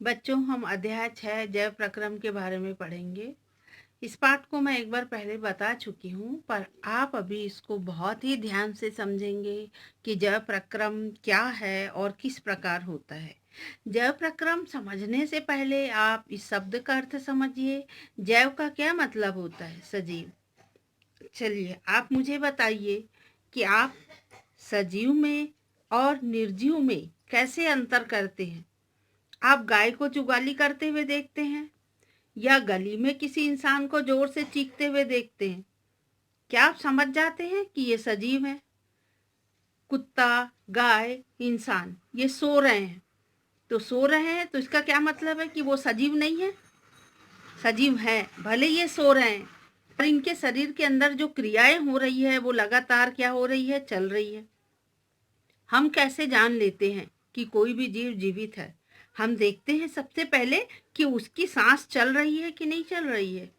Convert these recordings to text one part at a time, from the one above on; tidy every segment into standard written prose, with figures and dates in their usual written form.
बच्चों, हम अध्याय 6 जैव प्रक्रम के बारे में पढ़ेंगे। इस पाठ को मैं एक बार पहले बता चुकी हूँ, पर आप अभी इसको बहुत ही ध्यान से समझेंगे कि जैव प्रक्रम क्या है और किस प्रकार होता है। जैव प्रक्रम समझने से पहले आप इस शब्द का अर्थ समझिए। जैव का क्या मतलब होता है? सजीव। चलिए, आप मुझे बताइए कि आप सजीव में और निर्जीव में कैसे अंतर करते हैं। आप गाय को जुगाली करते हुए देखते हैं या गली में किसी इंसान को जोर से चीखते हुए देखते हैं? क्या आप समझ जाते हैं कि ये सजीव है? कुत्ता, गाय, इंसान ये सो रहे हैं, तो सो रहे हैं तो इसका क्या मतलब है कि वो सजीव नहीं है? सजीव है, भले ये सो रहे हैं, पर इनके शरीर के अंदर जो क्रियाएं हो रही है वो लगातार क्या हो रही है? चल रही है। हम कैसे जान लेते हैं कि कोई भी जीव जीवित है? हम देखते हैं सबसे पहले कि उसकी सांस चल रही है कि नहीं चल रही है।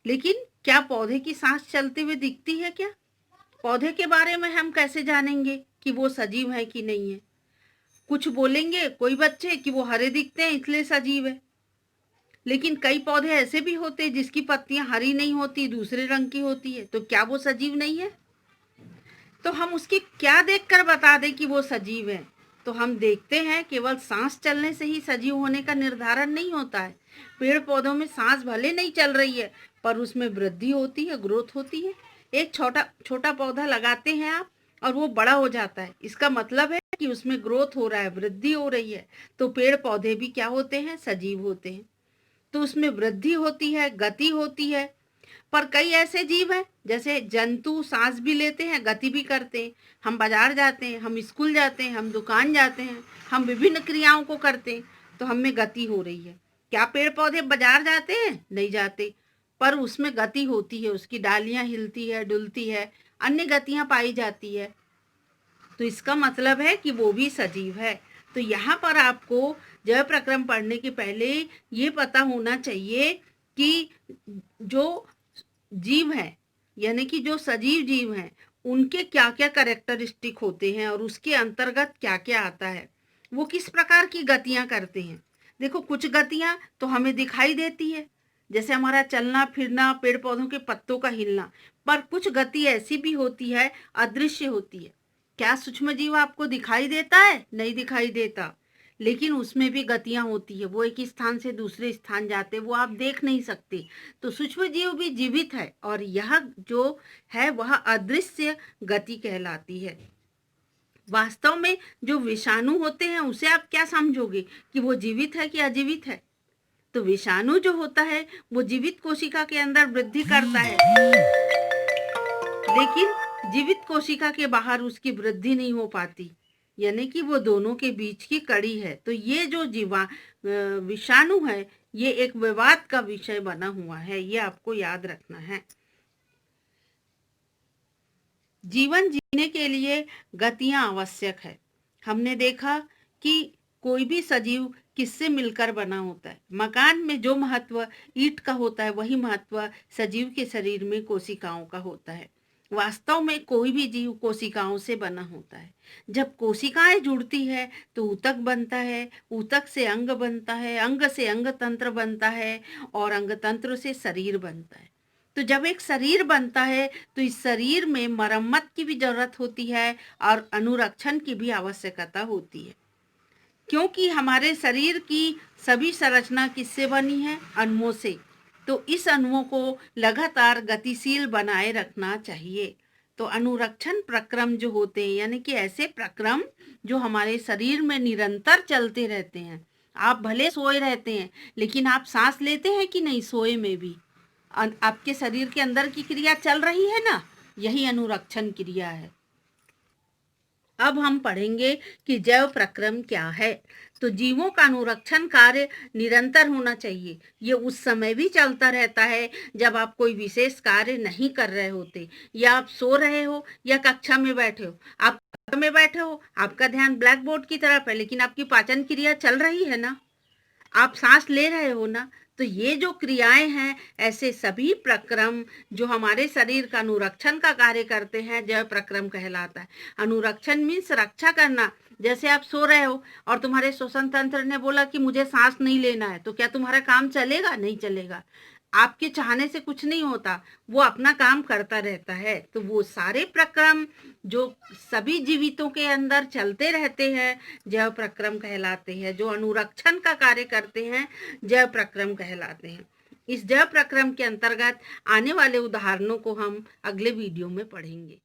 लेकिन क्या पौधे की सांस चलते हुए दिखती है क्या? पौधे के बारे में हम कैसे जानेंगे कि वो सजीव है कि नहीं है? कुछ बोलेंगे कोई बच्चे कि वो हरे दिखते हैं इसलिए सजीव है, लेकिन कई पौधे ऐसे भी होते हैं जिसकी पत्तियां हरी नहीं होती, दूसरे रंग की होती है, तो क्या वो सजीव नहीं है? तो हम उसकी क्या देखकर बता दें कि वो सजीव है? तो हम देखते हैं केवल सांस चलने से ही सजीव होने का निर्धारण नहीं होता है। पेड़ पौधों में सांस भले नहीं चल रही है, पर उसमें वृद्धि होती है, ग्रोथ होती है। एक छोटा छोटा पौधा लगाते हैं आप और वो बड़ा हो जाता है, इसका मतलब है कि उसमें ग्रोथ हो रहा है, वृद्धि हो रही है। तो पेड़ पौधे भी क्या होते हैं? सजीव होते हैं। तो उसमें वृद्धि होती है, गति होती है। पर कई ऐसे जीव हैं, जैसे जंतु सांस भी लेते हैं, गति भी करते हैं। हम बाजार जाते हैं, हम स्कूल जाते हैं, हम दुकान जाते हैं, हम विभिन्न क्रियाओं को करते हैं, तो हम में गति हो रही है। क्या पेड़ पौधे बाजार जाते हैं? नहीं जाते, पर उसमें गति होती है, उसकी डालियां हिलती है, डुलती है, अन्य गतियां पाई जाती है। तो इसका मतलब है कि वो भी सजीव है। तो यहाँ पर आपको जैव प्रक्रम पढ़ने के पहले ये पता होना चाहिए कि जो जीव हैं, यानी कि जो सजीव जीव हैं, उनके क्या क्या कैरेक्टरिस्टिक होते हैं और उसके अंतर्गत क्या क्या आता है, वो किस प्रकार की गतियां करते हैं। देखो, कुछ गतियां तो हमें दिखाई देती है, जैसे हमारा चलना फिरना, पेड़ पौधों के पत्तों का हिलना। पर कुछ गति ऐसी भी होती है, अदृश्य होती है। क्या सूक्ष्म जीव आपको दिखाई देता है? नहीं दिखाई देता, लेकिन उसमें भी गतियां होती है। वो एक स्थान से दूसरे स्थान जाते, वो आप देख नहीं सकते। तो सूक्ष्म जीव भी जीवित है, और यह जो है वह अदृश्य गति कहलाती है। वास्तव में जो विषाणु होते हैं उसे आप क्या समझोगे कि वो जीवित है कि अजीवित है? तो विषाणु जो होता है वो जीवित कोशिका के अंदर वृद्धि करता है, लेकिन जीवित कोशिका के बाहर उसकी वृद्धि नहीं हो पाती, यानी कि वो दोनों के बीच की कड़ी है। तो ये जो विषाणु है, ये एक विवाद का विषय बना हुआ है, ये आपको याद रखना है। जीवन जीने के लिए गतियां आवश्यक है। हमने देखा कि कोई भी सजीव किससे मिलकर बना होता है। मकान में जो महत्व ईंट का होता है, वही महत्व सजीव के शरीर में कोशिकाओं का होता है। वास्तव में कोई भी जीव कोशिकाओं से बना होता है। जब कोशिकाएं जुड़ती है तो ऊतक बनता है, ऊतक से अंग बनता है, अंग से अंग तंत्र बनता है, और अंग तंत्र से शरीर बनता है। तो जब एक शरीर बनता है तो इस शरीर में मरम्मत की भी जरूरत होती है और अनुरक्षण की भी आवश्यकता होती है, क्योंकि हमारे शरीर की सभी संरचना किससे बनी है? अणुओं से। तो इस अणुओं को लगातार गतिशील बनाए रखना चाहिए। तो अनुरक्षण प्रक्रम जो होते हैं, यानी कि ऐसे प्रक्रम जो हमारे शरीर में निरंतर चलते रहते हैं। आप भले सोए रहते हैं, लेकिन आप सांस लेते हैं कि नहीं? सोए में भी आपके शरीर के अंदर की क्रिया चल रही है ना, यही अनुरक्षण क्रिया है। अब हम पढ़ेंगे कि जैव प्रक्रम क्या है। तो जीवों का अनुरक्षण कार्य निरंतर होना चाहिए। ये उस समय भी चलता रहता है जब आप कोई विशेष कार्य नहीं कर रहे होते, या आप सो रहे हो या कक्षा में बैठे हो। आप कक्षा में बैठे हो, आपका ध्यान ब्लैक बोर्ड की तरफ है, लेकिन आपकी पाचन क्रिया चल रही है ना, आप सांस ले रहे हो ना। तो ये जो क्रियाएं हैं, ऐसे सभी प्रक्रम जो हमारे शरीर का अनुरक्षण का कार्य करते हैं, जैव प्रक्रम कहलाता है। अनुरक्षण मीन्स रक्षा करना, जैसे आप सो रहे हो और तुम्हारे श्वसन तंत्र ने बोला कि मुझे सांस नहीं लेना है, तो क्या तुम्हारा काम चलेगा? नहीं चलेगा। आपके चाहने से कुछ नहीं होता, वो अपना काम करता रहता है। तो वो सारे प्रक्रम जो सभी जीवितों के अंदर चलते रहते हैं, जैव प्रक्रम कहलाते हैं। जो अनुरक्षण का कार्य करते हैं, जैव प्रक्रम कहलाते हैं। इस जैव प्रक्रम के अंतर्गत आने वाले उदाहरणों को हम अगले वीडियो में पढ़ेंगे।